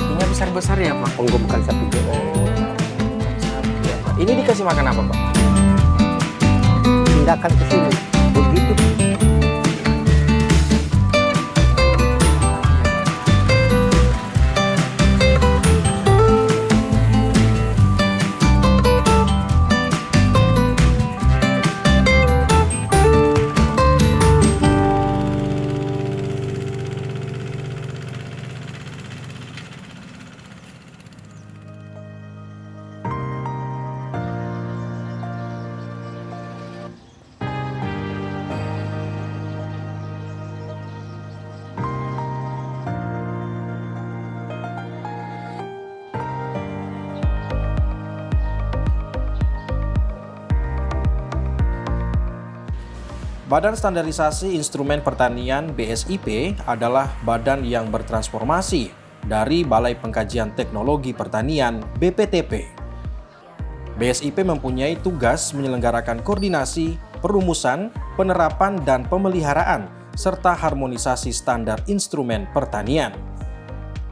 sapinya besar-besar ya Pak? Penggemukan sapi juga. Sapi ya Pak. Ini dikasih makan apa Pak? Pindahkan ke sini. Begitu. Badan Standarisasi Instrumen Pertanian BSIP adalah badan yang bertransformasi dari Balai Pengkajian Teknologi Pertanian BPTP. BSIP mempunyai tugas menyelenggarakan koordinasi, perumusan, penerapan dan pemeliharaan, serta harmonisasi standar instrumen pertanian.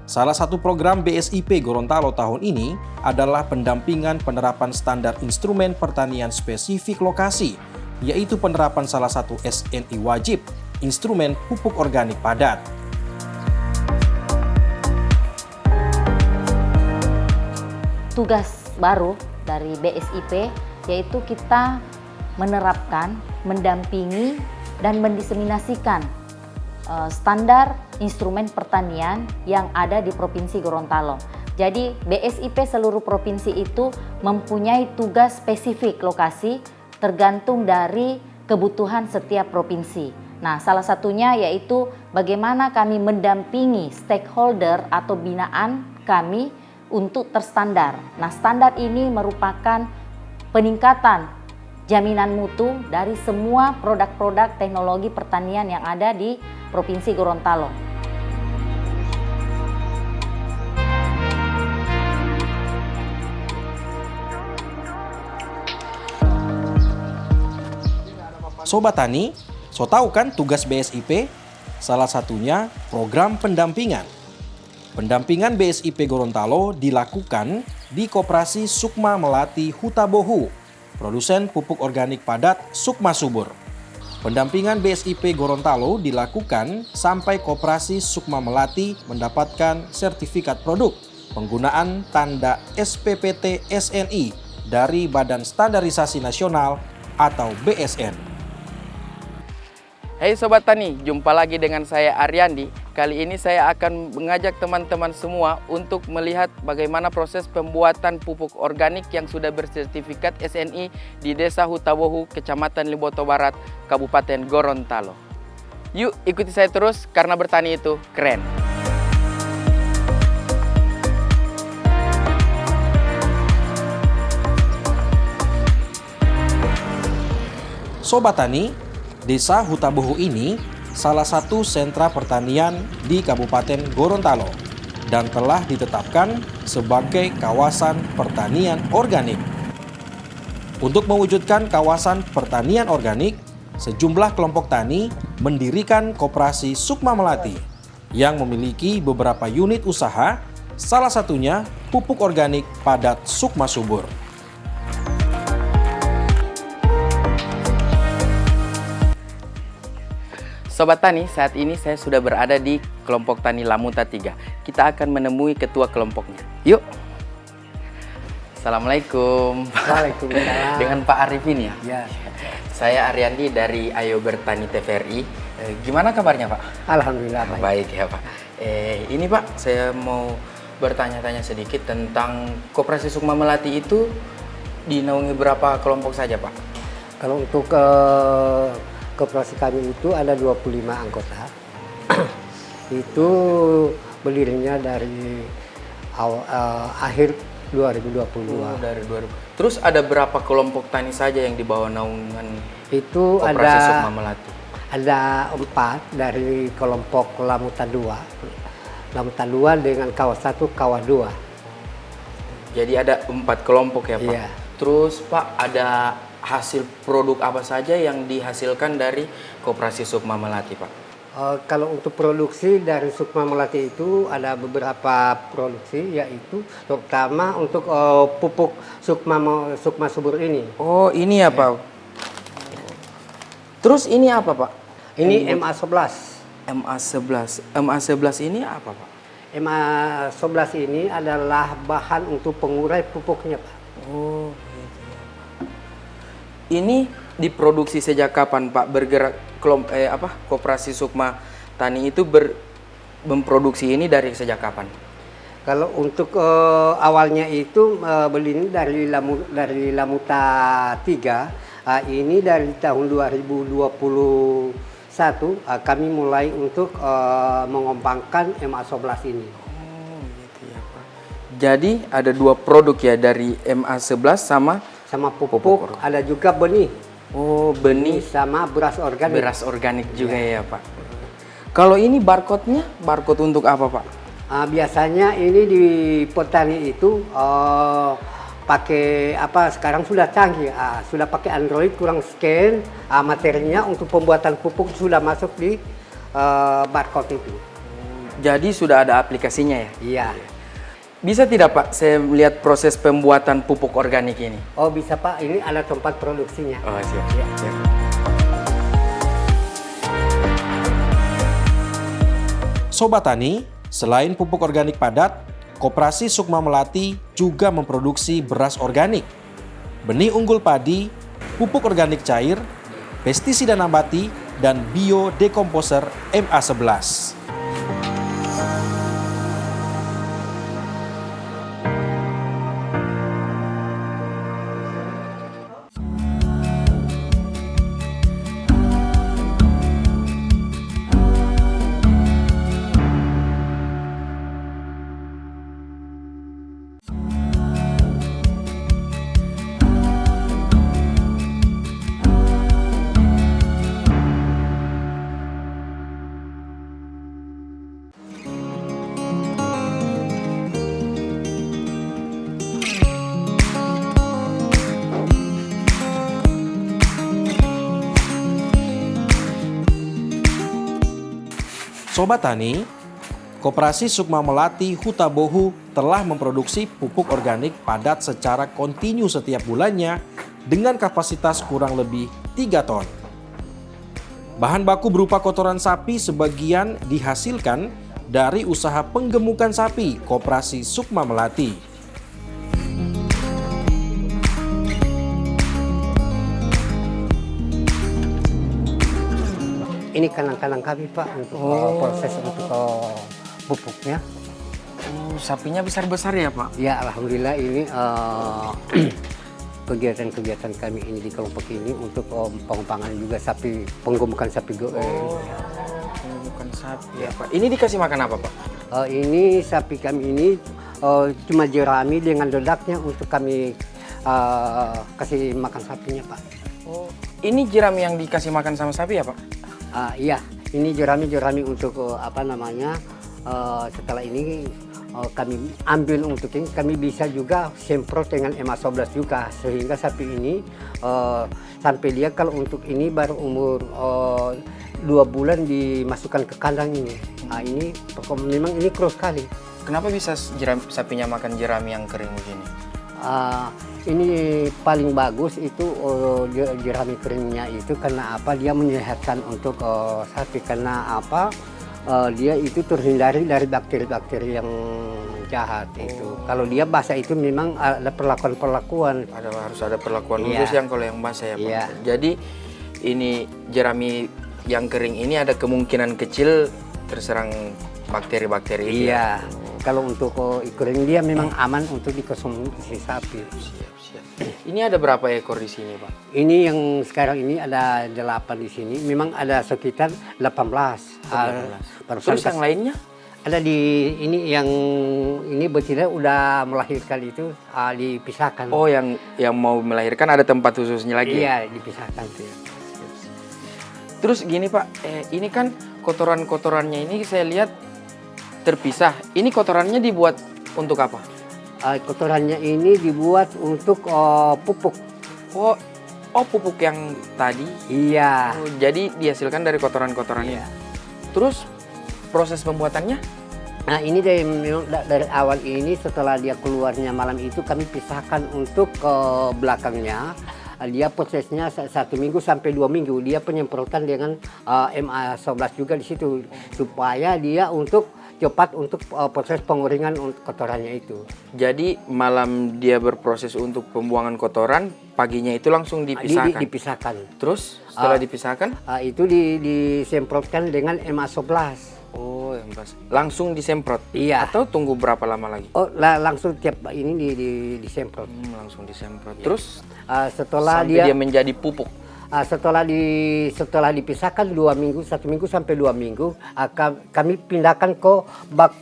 Salah satu program BSIP Gorontalo tahun ini adalah pendampingan penerapan standar instrumen pertanian spesifik lokasi, yaitu penerapan salah satu SNI wajib, instrumen pupuk organik padat. Tugas baru dari BSIP yaitu kita menerapkan, mendampingi, dan mendiseminasikan standar instrumen pertanian yang ada di Provinsi Gorontalo. Jadi BSIP seluruh provinsi itu mempunyai tugas spesifik lokasi tergantung dari kebutuhan setiap provinsi. Nah, salah satunya yaitu bagaimana kami mendampingi stakeholder atau binaan kami untuk terstandar. Nah, standar ini merupakan peningkatan jaminan mutu dari semua produk-produk teknologi pertanian yang ada di Provinsi Gorontalo. Sobat Tani, so tahu kan tugas BSIP? Salah satunya program pendampingan. Pendampingan BSIP Gorontalo dilakukan di Koperasi Sukma Melati Hutabohu, produsen pupuk organik padat Sukma Subur. Pendampingan BSIP Gorontalo dilakukan sampai Koperasi Sukma Melati mendapatkan sertifikat produk penggunaan tanda SPPT SNI dari Badan Standarisasi Nasional atau BSN. Hai Sobat Tani, jumpa lagi dengan saya Aryandi. Kali ini saya akan mengajak teman-teman semua untuk melihat bagaimana proses pembuatan pupuk organik yang sudah bersertifikat SNI di Desa Hutabohu, Kecamatan Limboto Barat, Kabupaten Gorontalo. Yuk ikuti saya terus karena bertani itu keren. Sobat Tani, Desa Hutabohu ini salah satu sentra pertanian di Kabupaten Gorontalo dan telah ditetapkan sebagai kawasan pertanian organik. Untuk mewujudkan kawasan pertanian organik, sejumlah kelompok tani mendirikan Koperasi Sukma Melati yang memiliki beberapa unit usaha, salah satunya pupuk organik padat Sukma Subur. Sobat Tani, saat ini saya sudah berada di kelompok tani Lamuta 3. Kita akan menemui ketua kelompoknya. Yuk. Assalamualaikum. Waalaikumsalam. Dengan Pak Arifin ya? Ya. Saya Aryandi dari Ayo Bertani TVRI. Gimana kabarnya Pak? Alhamdulillah baik. Baik ya Pak. Ini Pak, saya mau bertanya-tanya sedikit tentang Koperasi Sukma Melati itu dinaungi berapa kelompok saja Pak? Kalau untuk koperasi kami itu ada 25 anggota. Itu berdirinya dari akhir 2022. Dari 2000. Terus ada berapa kelompok tani saja yang di bawah naungan Itu Koperasi Sukma Melati? ada 4 dari kelompok Lamuta 2. Lamuta 2 dengan Kawah 1, Kawah 2. Jadi ada 4 kelompok ya Pak? Iya. Terus Pak, ada hasil produk apa saja yang dihasilkan dari Koperasi Sukma Melati Pak? Kalau untuk produksi dari Sukma Melati itu ada beberapa produksi, yaitu terutama untuk pupuk Sukma Subur ini. Oh, ini ya, Pak. Terus ini apa, Pak? Ini MA11. MA11. MA11 ini apa, Pak? MA11 ini adalah bahan untuk pengurai pupuknya, Pak. Oh, gitu ya, Pak. Ini diproduksi sejak kapan, Pak? Bergerak Koperasi Sukma Tani itu memproduksi ini dari sejak kapan? Kalau untuk awalnya itu beli ini dari Lamuta 3, ini dari tahun 2021 kami mulai untuk mengembangkan MA11 ini. Oh, gitu ya, Pak. Jadi ada 2 produk ya, dari MA11 sama Pupuk, ada juga benih. oh, benih Sama beras organik. beras organik juga ya, Pak. Kalau ini barcode-nya, barcode untuk apa, Pak? Biasanya ini di petani itu pakai sekarang sudah canggih, sudah pakai Android, kurang scan materinya untuk pembuatan pupuk sudah masuk di barcode itu. Jadi sudah ada aplikasinya ya? Iya. Bisa tidak, Pak, saya melihat proses pembuatan pupuk organik ini? Oh bisa Pak, ini ada tempat produksinya. Oh, siap. Siap. Sobat Tani, selain pupuk organik padat, Koperasi Sukma Melati juga memproduksi beras organik, benih unggul padi, pupuk organik cair, pestisida nabati, dan biodekomposer MA11. Sobat Tani, Koperasi Sukma Melati Hutabohu telah memproduksi pupuk organik padat secara kontinu setiap bulannya dengan kapasitas kurang lebih 3 ton. Bahan baku berupa kotoran sapi sebagian dihasilkan dari usaha penggemukan sapi Koperasi Sukma Melati. Ini kandang-kandang kami Pak untuk proses untuk pupuknya. Oh, sapinya besar-besar ya, Pak? Ya alhamdulillah ini kegiatan-kegiatan kami ini di kelompok ini untuk pengembangan juga sapi, penggemukan sapi Bukan sapi ya, Pak. Ini dikasih makan apa, Pak? Ini sapi kami ini cuma jerami dengan dedaknya untuk kami kasih makan sapinya Pak. Oh, ini jerami yang dikasih makan sama sapi ya, Pak? Iya, ini jerami untuk setelah ini kami ambil untuk ini, kami bisa juga semprot dengan MA11 juga, sehingga sapi ini sampai dia kalau untuk ini baru umur 2 bulan dimasukkan ke kandang ini. Ini memang ini keruh sekali. Kenapa bisa sapinya makan jerami yang kering begini? Ini paling bagus itu jerami keringnya itu karena apa? Dia menyehatkan untuk sapi karena apa? Dia itu terhindari dari bakteri-bakteri yang jahat itu. Kalau dia basah itu memang ada perlakuan-perlakuan. Harus ada perlakuan khusus yang kalau yang basah ya, Pak. Iya. Jadi ini jerami yang kering ini ada kemungkinan kecil terserang bakteri-bakteri itu. Iya. Kalau untuk kering dia memang aman untuk dikonsumsi sapi. Siap. Ini ada berapa ekor di sini, Pak? Ini yang sekarang ini ada 8 di sini. Memang ada sekitar 18. 18. Terus yang lainnya? Ada di ini yang ini betina udah melahirkan itu dipisahkan. Oh, yang mau melahirkan ada tempat khususnya lagi? Iya, dipisahkan. Terus gini, Pak, ini kan kotoran-kotorannya ini saya lihat terpisah. Ini kotorannya dibuat untuk apa? Kotorannya ini dibuat untuk pupuk. Oh, pupuk yang tadi? Iya. Oh, jadi dihasilkan dari kotoran-kotoran Iya. Terus proses pembuatannya? Nah ini dari awal ini setelah dia keluarnya malam itu kami pisahkan untuk ke belakangnya. Dia prosesnya 1 minggu sampai 2 minggu. Dia penyemprotan dengan MA11 juga di situ supaya dia untuk cepat untuk proses pengeringan kotorannya itu. Jadi malam dia berproses untuk pembuangan kotoran, paginya itu langsung dipisahkan. Dipisahkan. Terus setelah dipisahkan? Itu disemprotkan dengan MA11. Oh, langsung disemprot? Iya. Atau tunggu berapa lama lagi? Oh, langsung tiap ini disemprot. Langsung disemprot. Ya. Terus setelah sampai dia menjadi pupuk. Setelah dipisahkan 2 minggu, 1 minggu sampai 2 minggu, kami pindahkan ke bak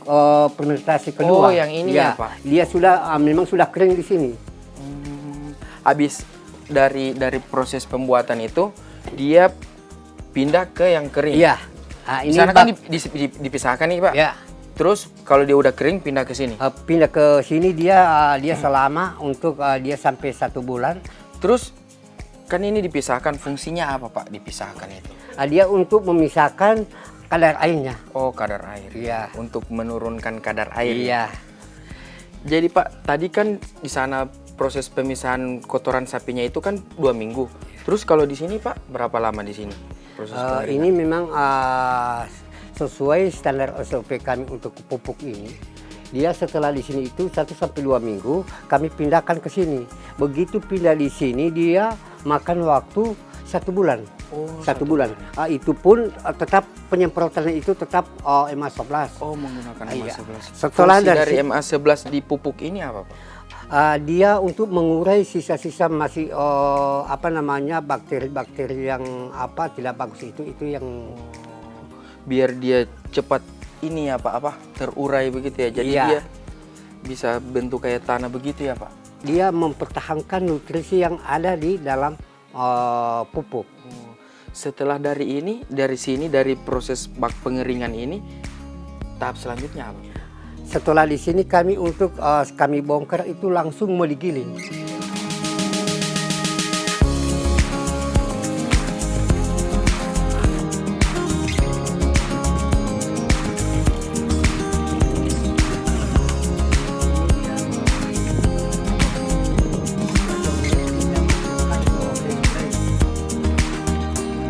fermentasi kedua. Oh, yang ini ya, Pak? Dia sudah memang sudah kering di sini. Habis dari proses pembuatan itu, dia pindah ke yang kering. Iya. Di sana kan dipisahkan nih, Pak. Ya. Terus kalau dia udah kering pindah ke sini. Pindah ke sini dia selama untuk dia sampai 1 bulan. Terus kan ini dipisahkan, fungsinya apa, Pak? Dipisahkan itu? Dia untuk memisahkan kadar airnya. Oh, kadar air. Iya. Untuk menurunkan kadar air. Iya. Jadi Pak, tadi kan di sana proses pemisahan kotoran sapinya itu kan 2 minggu. Terus kalau di sini Pak, berapa lama di sini? Proses ini memang sesuai standar SOP kami untuk pupuk ini. Dia setelah di sini itu 1 sampai 2 minggu kami pindahkan ke sini. Begitu pindah di sini dia makan waktu 1 bulan. Oh, 1 bulan. Itu pun tetap penyemprotannya itu tetap MA11. Oh, menggunakan Iya. MA11. Setelah dari MA11 di pupuk ini apa Pak? Dia untuk mengurai sisa-sisa masih bakteri-bakteri yang tidak bagus itu yang biar dia cepat ini ya Pak, terurai begitu ya. Jadi iya. dia bisa bentuk kayak tanah begitu ya Pak. Dia mempertahankan nutrisi yang ada di dalam pupuk. Setelah dari proses bak pengeringan ini, tahap selanjutnya apa? Setelah di sini kami kami bongkar itu langsung mau digiling.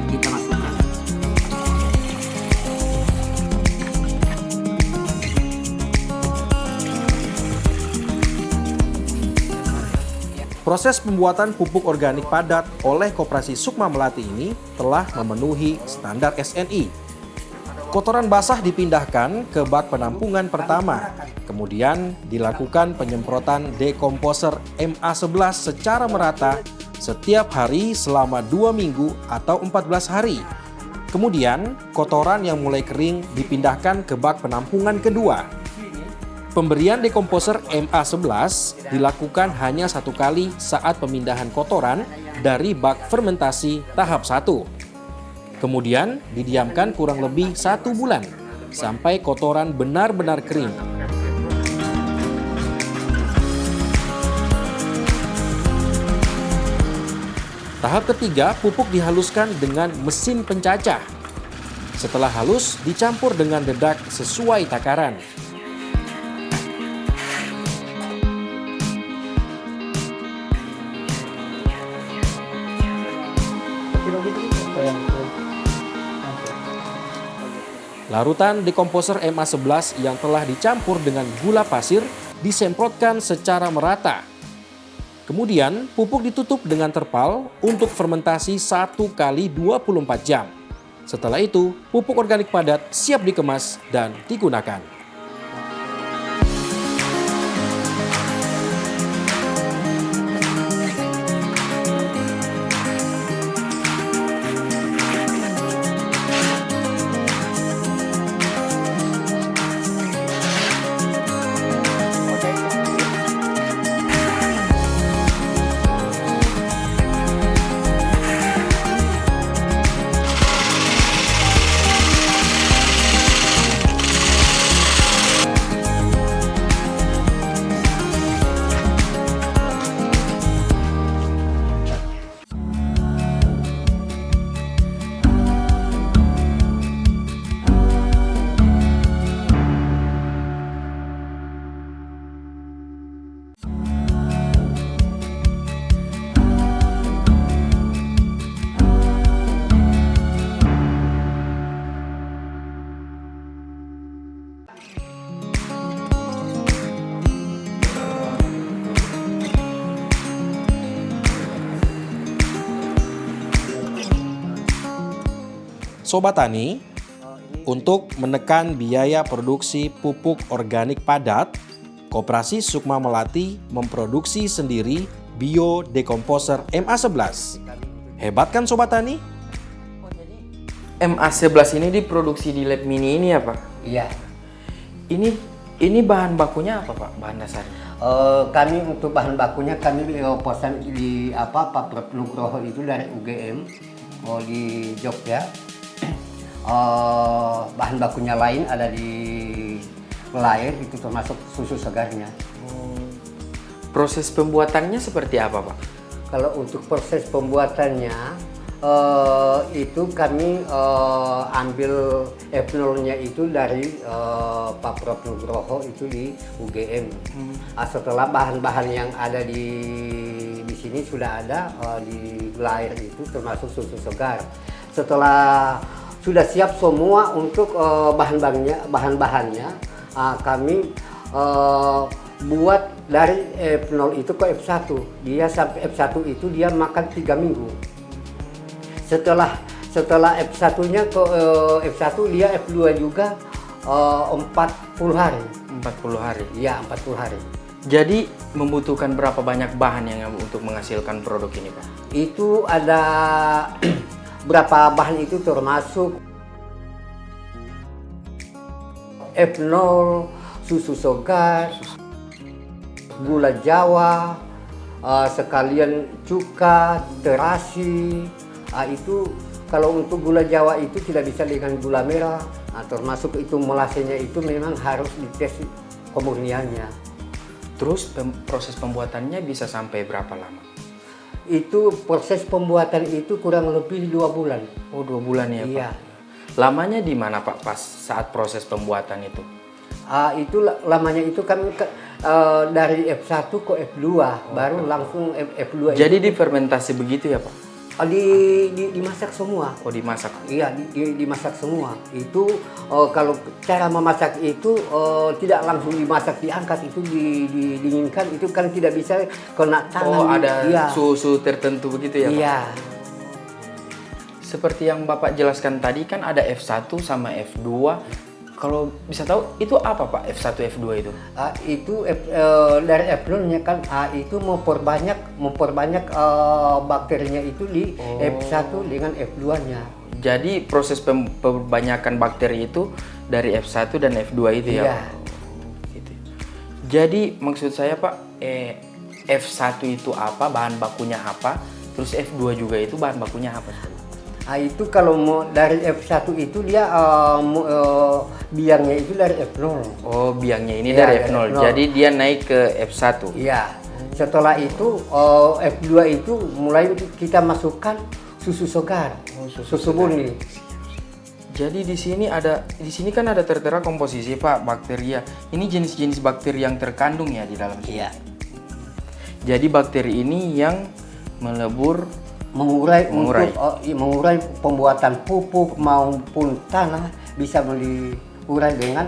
Kita masukkan. Proses pembuatan pupuk organik padat oleh Koperasi Sukma Melati ini telah memenuhi standar SNI. Kotoran basah dipindahkan ke bak penampungan pertama, kemudian dilakukan penyemprotan dekomposer MA11 secara merata setiap hari selama 2 minggu atau 14 hari. Kemudian, kotoran yang mulai kering dipindahkan ke bak penampungan kedua. Pemberian dekomposer MA11 dilakukan hanya 1 kali saat pemindahan kotoran dari bak fermentasi tahap 1. Kemudian didiamkan kurang lebih 1 bulan sampai kotoran benar-benar kering. Tahap ketiga, pupuk dihaluskan dengan mesin pencacah. Setelah halus, dicampur dengan dedak sesuai takaran. Larutan dekomposer MA11 yang telah dicampur dengan gula pasir disemprotkan secara merata. Kemudian pupuk ditutup dengan terpal untuk fermentasi 1 kali 24 jam. Setelah itu, pupuk organik padat siap dikemas dan digunakan. Sobat Tani, untuk menekan biaya produksi pupuk organik padat, Koperasi Sukma Melati memproduksi sendiri biodekomposer MA11. Hebat kan Sobat Tani? MA11 ini diproduksi di lab mini ini ya Pak? Iya. Ini bahan bakunya apa Pak? Bahan dasarnya? Kami untuk bahan bakunya kami pesan di Pak Nugroho itu dari UGM di Jogja. Bahan bakunya lain ada di Lair, itu termasuk susu segarnya. Proses pembuatannya seperti apa Pak? Kalau untuk proses pembuatannya itu kami ambil ethanolnya itu dari Pak Prof Nugroho itu di UGM. Setelah bahan-bahan yang ada di sini sudah ada di Lair itu termasuk susu segar. Setelah sudah siap semua untuk bahan-bahannya, kami buat dari F0 itu ke F1. Dia sampai F1 itu dia makan 3 minggu. Setelah F1-nya ke F1 dia F2 juga 40 hari. 40 hari? Iya, 40 hari. Jadi membutuhkan berapa banyak bahan yang untuk menghasilkan produk ini Pak? Itu ada berapa bahan itu termasuk F0, susu segar, gula Jawa, sekalian cuka, terasi. Itu kalau untuk gula Jawa itu tidak bisa dengan gula merah. Termasuk itu molasenya itu memang harus dites kemurniannya. Terus proses pembuatannya bisa sampai berapa lama? Itu proses pembuatan itu kurang lebih 2 bulan. Oh 2 bulan ya Pak? Iya. Lamanya di mana Pak pas saat proses pembuatan itu? Itu lamanya itu kami dari F1 ke F2 baru langsung F2. Jadi difermentasi begitu ya Pak? Dimasak semua. Oh dimasak? Iya, dimasak semua. Itu kalau cara memasak itu tidak langsung dimasak, diangkat, itu didinginkan, itu kan tidak bisa kena tangan. Oh ada iya. suhu tertentu begitu ya Pak? Iya. Seperti yang Bapak jelaskan tadi kan ada F1 sama F2. Kalau bisa tahu itu apa Pak F1 F2 itu? Dari F0-nya kan itu memperbanyak bakterinya itu di F1 dengan F2-nya. Jadi proses pembanyakan bakteri itu dari F1 dan F2 itu ya? Iya. Gitu. Jadi maksud saya Pak, F1 itu apa, bahan bakunya apa, terus F2 juga itu bahan bakunya apa? Itu kalau mau dari F1 itu dia biangnya itu dari F0. Oh, biangnya ini Iya, dari dari F0. F0. Jadi dia naik ke F1. Iya. Setelah itu F2 itu mulai kita masukkan susu segar, susu murni. Jadi di sini kan ada tertera komposisi Pak bakteria. Ini jenis-jenis bakteri yang terkandung ya di dalam sini. Iya. Jadi bakteri ini yang melebur mengurai Mengurai. pembuatan pupuk maupun tanah bisa diurai dengan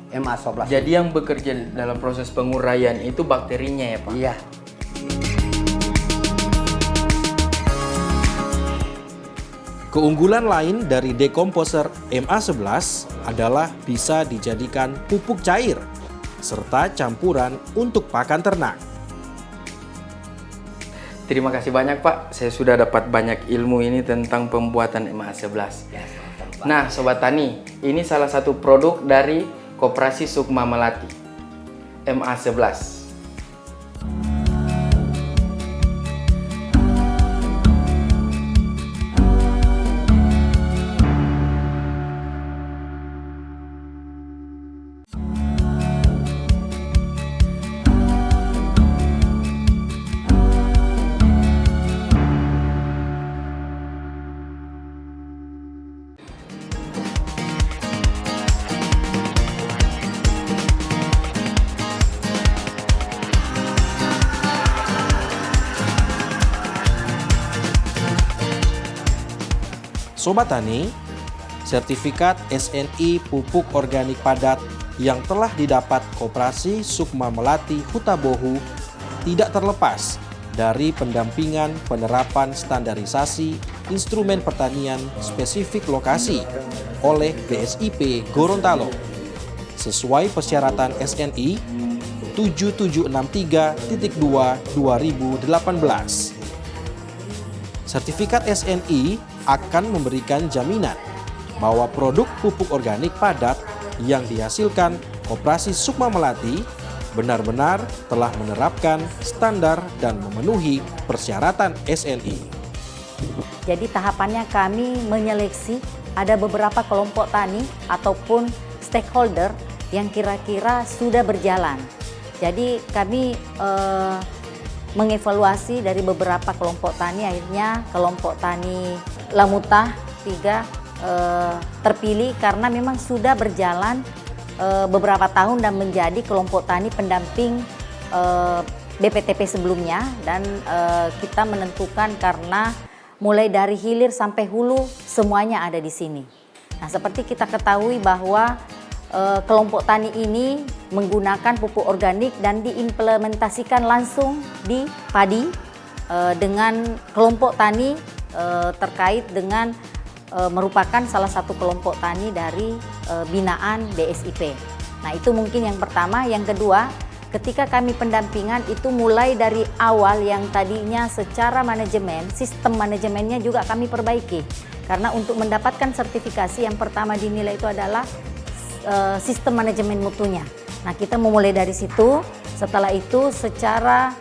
MA11. Jadi yang bekerja dalam proses penguraian itu bakterinya ya Pak? Iya. Keunggulan lain dari dekomposer MA11 adalah bisa dijadikan pupuk cair serta campuran untuk pakan ternak. Terima kasih banyak Pak, saya sudah dapat banyak ilmu ini tentang pembuatan MA11. Nah Sobat Tani, ini salah satu produk dari Koperasi Sukma Melati, MA11. Sobat Tani, sertifikat SNI pupuk organik padat yang telah didapat Koperasi Sukma Melati Hutabohu tidak terlepas dari pendampingan penerapan standarisasi instrumen pertanian spesifik lokasi oleh BSIP Gorontalo sesuai persyaratan SNI 7763.2/2018. Sertifikat SNI akan memberikan jaminan bahwa produk pupuk organik padat yang dihasilkan Koperasi Sukma Melati benar-benar telah menerapkan standar dan memenuhi persyaratan SNI. Jadi tahapannya kami menyeleksi ada beberapa kelompok tani ataupun stakeholder yang kira-kira sudah berjalan. Jadi kami mengevaluasi dari beberapa kelompok tani, akhirnya kelompok tani Lamutah 3 terpilih karena memang sudah berjalan beberapa tahun dan menjadi kelompok tani pendamping BPTP sebelumnya, dan kita menentukan karena mulai dari hilir sampai hulu semuanya ada di sini. Nah, seperti kita ketahui bahwa kelompok tani ini menggunakan pupuk organik dan diimplementasikan langsung di padi dengan kelompok tani terkait dengan merupakan salah satu kelompok tani dari binaan BSIP. Nah, itu mungkin yang pertama. Yang kedua, ketika kami pendampingan itu mulai dari awal yang tadinya secara manajemen, sistem manajemennya juga kami perbaiki. Karena untuk mendapatkan sertifikasi yang pertama dinilai itu adalah sistem manajemen mutunya. Nah, kita memulai dari situ. Setelah itu secara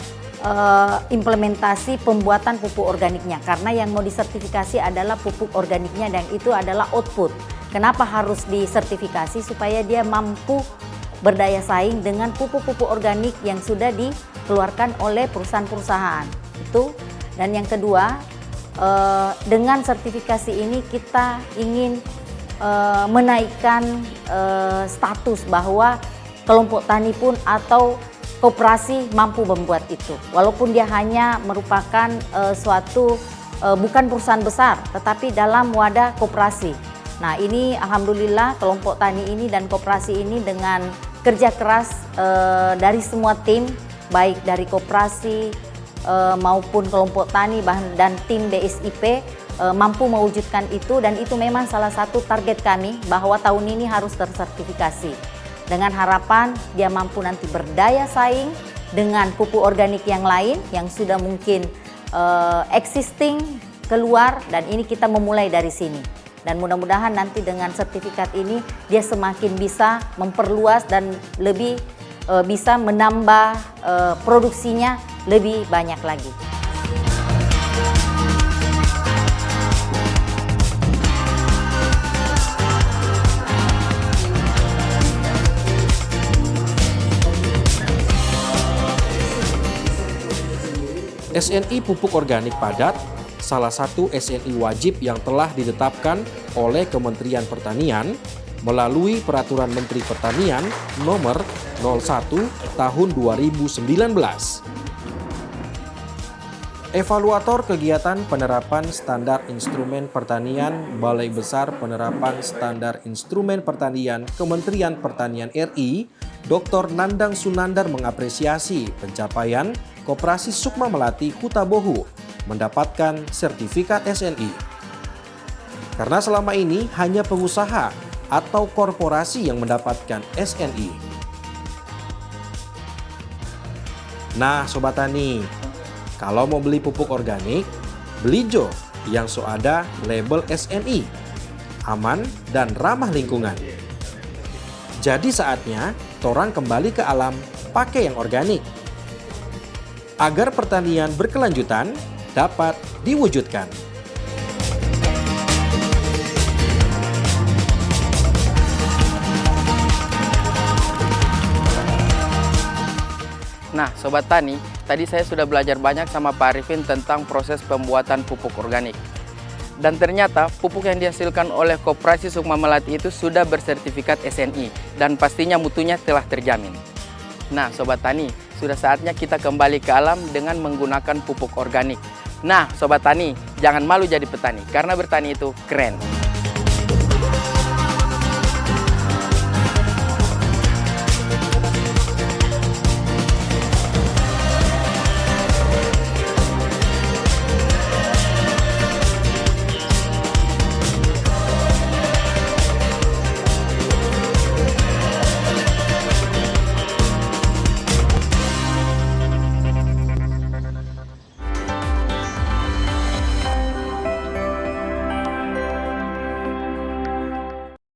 implementasi pembuatan pupuk organiknya, karena yang mau disertifikasi adalah pupuk organiknya dan itu adalah output. Kenapa harus disertifikasi? Supaya dia mampu berdaya saing dengan pupuk-pupuk organik yang sudah dikeluarkan oleh perusahaan-perusahaan itu. Dan yang kedua, dengan sertifikasi ini kita ingin menaikkan status bahwa kelompok tani pun atau koperasi mampu membuat itu, walaupun dia hanya merupakan suatu bukan perusahaan besar, tetapi dalam wadah koperasi. Nah, ini alhamdulillah kelompok tani ini dan koperasi ini dengan kerja keras dari semua tim, baik dari koperasi maupun kelompok tani dan tim BSIP mampu mewujudkan itu, dan itu memang salah satu target kami bahwa tahun ini harus tersertifikasi. Dengan harapan dia mampu nanti berdaya saing dengan pupuk organik yang lain yang sudah mungkin existing keluar, dan ini kita memulai dari sini. Dan mudah-mudahan nanti dengan sertifikat ini dia semakin bisa memperluas dan lebih bisa menambah produksinya lebih banyak lagi. SNI pupuk organik padat, salah satu SNI wajib yang telah ditetapkan oleh Kementerian Pertanian melalui Peraturan Menteri Pertanian Nomor 01 Tahun 2019. Evaluator kegiatan penerapan standar instrumen pertanian Balai Besar Penerapan Standar Instrumen Pertanian Kementerian Pertanian RI, Dr. Nandang Sunandar mengapresiasi pencapaian Koperasi Sukma Melati Hutabohu mendapatkan sertifikat SNI. Karena selama ini hanya pengusaha atau korporasi yang mendapatkan SNI. Nah, Sobat Tani, kalau mau beli pupuk organik, beli Jo yang ada label SNI, aman dan ramah lingkungan. Jadi saatnya torang kembali ke alam pakai yang organik. Agar pertanian berkelanjutan dapat diwujudkan. Nah, Sobat Tani, tadi saya sudah belajar banyak sama Pak Arifin tentang proses pembuatan pupuk organik. Dan ternyata pupuk yang dihasilkan oleh Koperasi Sukma Melati itu sudah bersertifikat SNI dan pastinya mutunya telah terjamin. Nah, Sobat Tani, sudah saatnya kita kembali ke alam dengan menggunakan pupuk organik. Nah, Sobat Tani, jangan malu jadi petani karena bertani itu keren.